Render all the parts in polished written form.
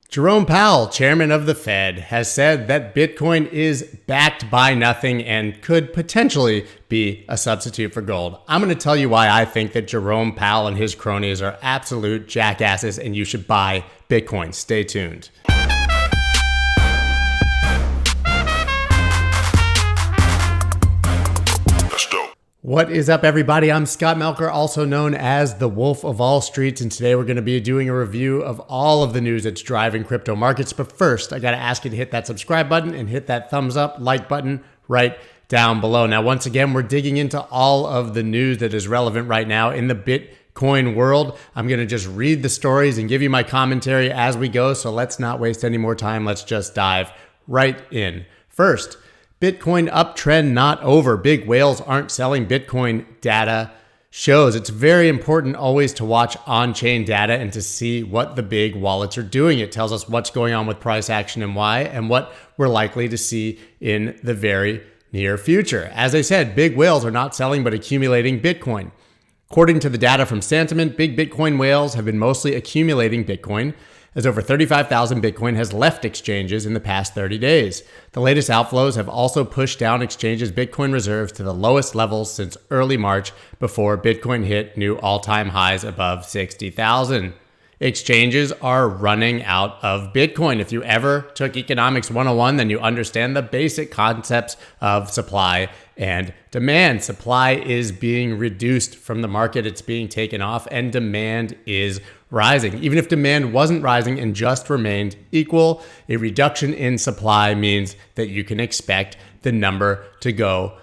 Jerome Powell, chairman of the Fed, has said that Bitcoin is backed by nothing and could potentially be a substitute for gold. I'm going to tell you why I think that Jerome Powell and his cronies are absolute jackasses and you should buy Bitcoin. Stay tuned. What is up, everybody? I'm Scott Melker, also known as the Wolf of All Streets, and today we're going to be doing a review of all of the news that's driving crypto markets. But first, I got to ask you to hit that subscribe button and hit that thumbs up, like button right down below. Now, once again, we're digging into all of the news that is relevant right now in the Bitcoin world. I'm going to just read the stories and give you my commentary as we go, so let's not waste any more time. Let's just dive right in. First, Bitcoin uptrend not over. Big whales aren't selling Bitcoin, data shows. It's very important always to watch on-chain data and to see what the big wallets are doing. It tells us what's going on with price action and why, and what we're likely to see in the very near future. As I said, big whales are not selling but accumulating Bitcoin. According to the data from Sentiment, big Bitcoin whales have been mostly accumulating Bitcoin, as over 35,000 Bitcoin has left exchanges in the past 30 days. The latest outflows have also pushed down exchanges' Bitcoin reserves to the lowest levels since early March, before Bitcoin hit new all-time highs above 60,000. Exchanges are running out of Bitcoin. If you ever took Economics 101, then you understand the basic concepts of supply and demand. Supply is being reduced from the market. It's being taken off, and demand is rising. Even if demand wasn't rising and just remained equal, a reduction in supply means that you can expect the number to go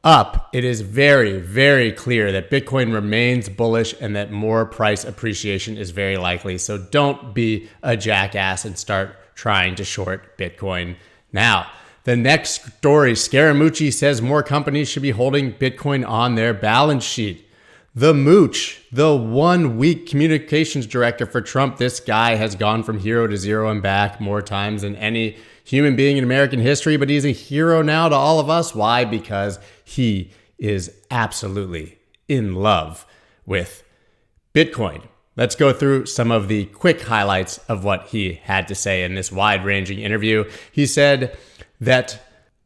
up. It is very, very clear that Bitcoin remains bullish and that more price appreciation is very likely. So don't be a jackass and start trying to short Bitcoin now. The next story, Scaramucci says more companies should be holding Bitcoin on their balance sheet. The Mooch, the 1 week communications director for Trump, this guy has gone from hero to zero and back more times than any human being in American history, but he's a hero now to all of us. Why? Because he is absolutely in love with Bitcoin. Let's go through some of the quick highlights of what he had to say in this wide-ranging interview. He said that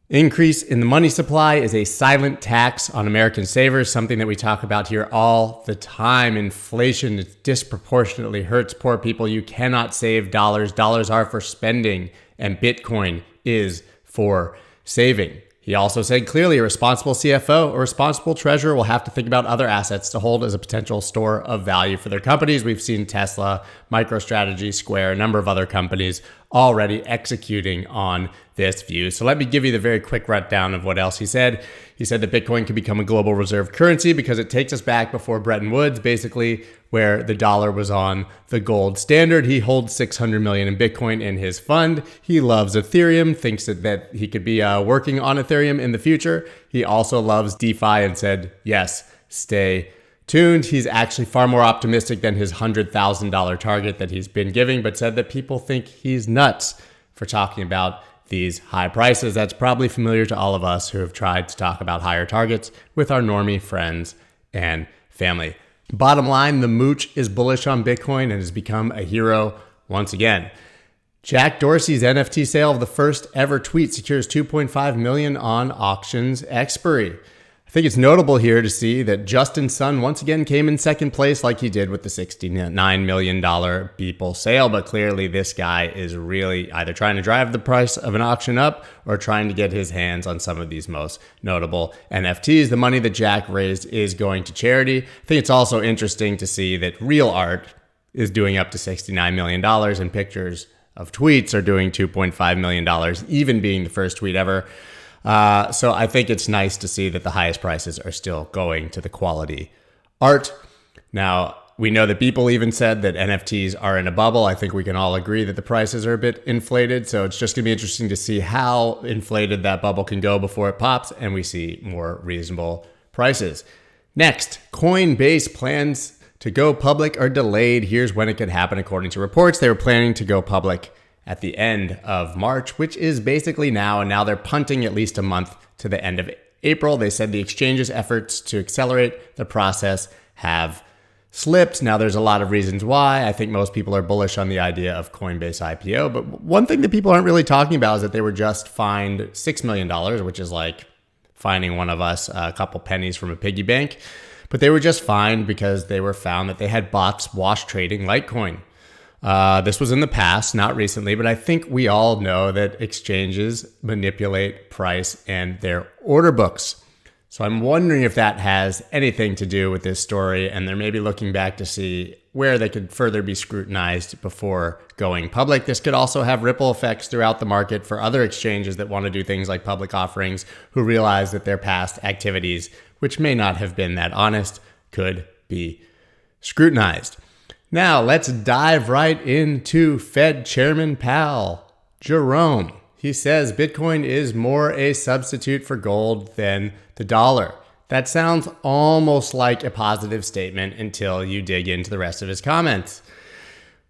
increase in the money supply is a silent tax on American savers, something that we talk about here all the time. Inflation disproportionately hurts poor people. You cannot save dollars. Dollars are for spending, and Bitcoin is for saving. He also said clearly a responsible CFO or responsible treasurer will have to think about other assets to hold as a potential store of value for their companies. We've seen Tesla, MicroStrategy, Square, a number of other companies already executing on this view. So let me give you the very quick rundown of what else he said. He said that Bitcoin could become a global reserve currency because it takes us back before Bretton Woods, basically where the dollar was on the gold standard. He holds 600 million in Bitcoin in his fund. He loves Ethereum, thinks that he could be working on Ethereum in the future. He also loves DeFi and said, yes, stay tuned. He's actually far more optimistic than his $100,000 target that he's been giving, but said that people think he's nuts for talking about these high prices. That's probably familiar to all of us who have tried to talk about higher targets with our normie friends and family. Bottom line, the Mooch is bullish on Bitcoin and has become a hero once again. Jack Dorsey's NFT sale of the first ever tweet secures 2.5 million on auctions expiry. I think it's notable here to see that Justin Sun once again came in second place like he did with the $69 million Beeple sale, but clearly this guy is really either trying to drive the price of an auction up or trying to get his hands on some of these most notable NFTs. The money that Jack raised is going to charity. I think it's also interesting to see that real art is doing up to $69 million and pictures of tweets are doing $2.5 million, even being the first tweet ever. So I think it's nice to see that the highest prices are still going to the quality art. Now, we know that people even said that NFTs are in a bubble. I think we can all agree that the prices are a bit inflated. So it's just going to be interesting to see how inflated that bubble can go before it pops and we see more reasonable prices. Next, Coinbase plans to go public are delayed. Here's when it could happen according to reports. They were planning to go public at the end of March, which is basically now, and now they're punting at least a month to the end of April. They said the exchange's efforts to accelerate the process have slipped. Now, there's a lot of reasons why. I think most people are bullish on the idea of Coinbase IPO. But one thing that people aren't really talking about is that they were just fined $6 million, which is like fining one of us a couple pennies from a piggy bank. But they were just fined because they were found that they had bots wash trading Litecoin. This was in the past, not recently, but I think we all know that exchanges manipulate price and their order books. So I'm wondering if that has anything to do with this story, and they're maybe looking back to see where they could further be scrutinized before going public. This could also have ripple effects throughout the market for other exchanges that want to do things like public offerings, who realize that their past activities, which may not have been that honest, could be scrutinized. Now, let's dive right into Fed Chairman Powell, Jerome. He says Bitcoin is more a substitute for gold than the dollar. That sounds almost like a positive statement until you dig into the rest of his comments,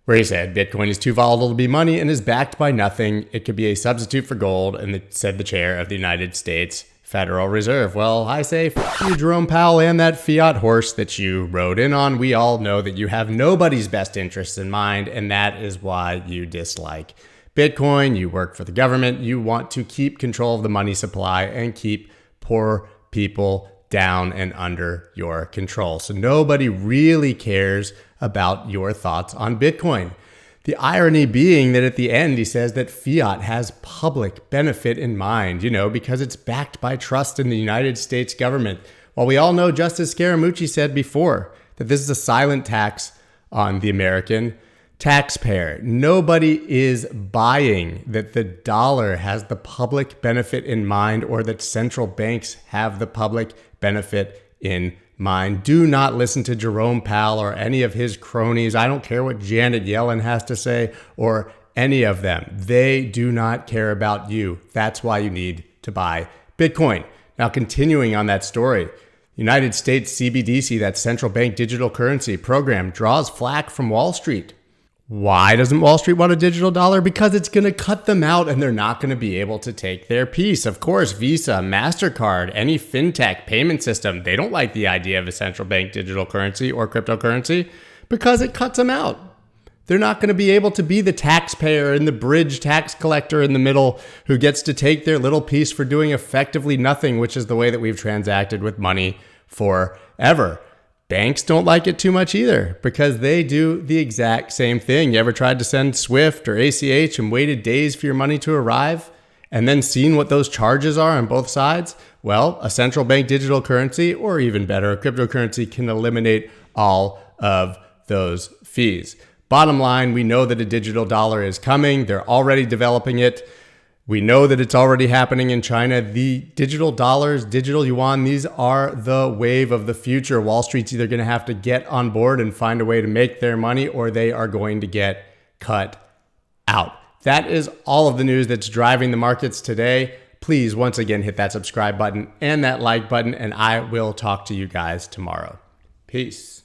where he said Bitcoin is too volatile to be money and is backed by nothing. It could be a substitute for gold, and said the chair of the United States Federal Reserve. Well, I say fuck you, Jerome Powell, and that fiat horse that you rode in on. We all know that you have nobody's best interests in mind, and that is why you dislike Bitcoin. You work for the government. You want to keep control of the money supply and keep poor people down and under your control. So nobody really cares about your thoughts on Bitcoin. The irony being that at the end, he says that fiat has public benefit in mind, because it's backed by trust in the United States government. While we all know, just as Scaramucci said before, that this is a silent tax on the American taxpayer. Nobody is buying that the dollar has the public benefit in mind, or that central banks have the public benefit in mind. Do not listen to Jerome Powell or any of his cronies. I don't care what Janet Yellen has to say or any of them. They do not care about you. That's why you need to buy Bitcoin. Now, continuing on that story, United States CBDC, that central bank digital currency program, draws flack from Wall Street. Why doesn't Wall Street want a digital dollar? Because it's going to cut them out and they're not going to be able to take their piece. Of course, Visa, MasterCard, any fintech payment system, they don't like the idea of a central bank digital currency or cryptocurrency because it cuts them out. They're not going to be able to be the taxpayer and the bridge tax collector in the middle who gets to take their little piece for doing effectively nothing, which is the way that we've transacted with money forever. Banks don't like it too much either because they do the exact same thing. You ever tried to send SWIFT or ACH and waited days for your money to arrive and then seen what those charges are on both sides? Well, a central bank digital currency, or even better, a cryptocurrency, can eliminate all of those fees. Bottom line, we know that a digital dollar is coming. They're already developing it. We know that it's already happening in China. The digital dollars, digital yuan, these are the wave of the future. Wall Street's either going to have to get on board and find a way to make their money, or they are going to get cut out. That is all of the news that's driving the markets today. Please, once again, hit that subscribe button and that like button, and I will talk to you guys tomorrow. Peace.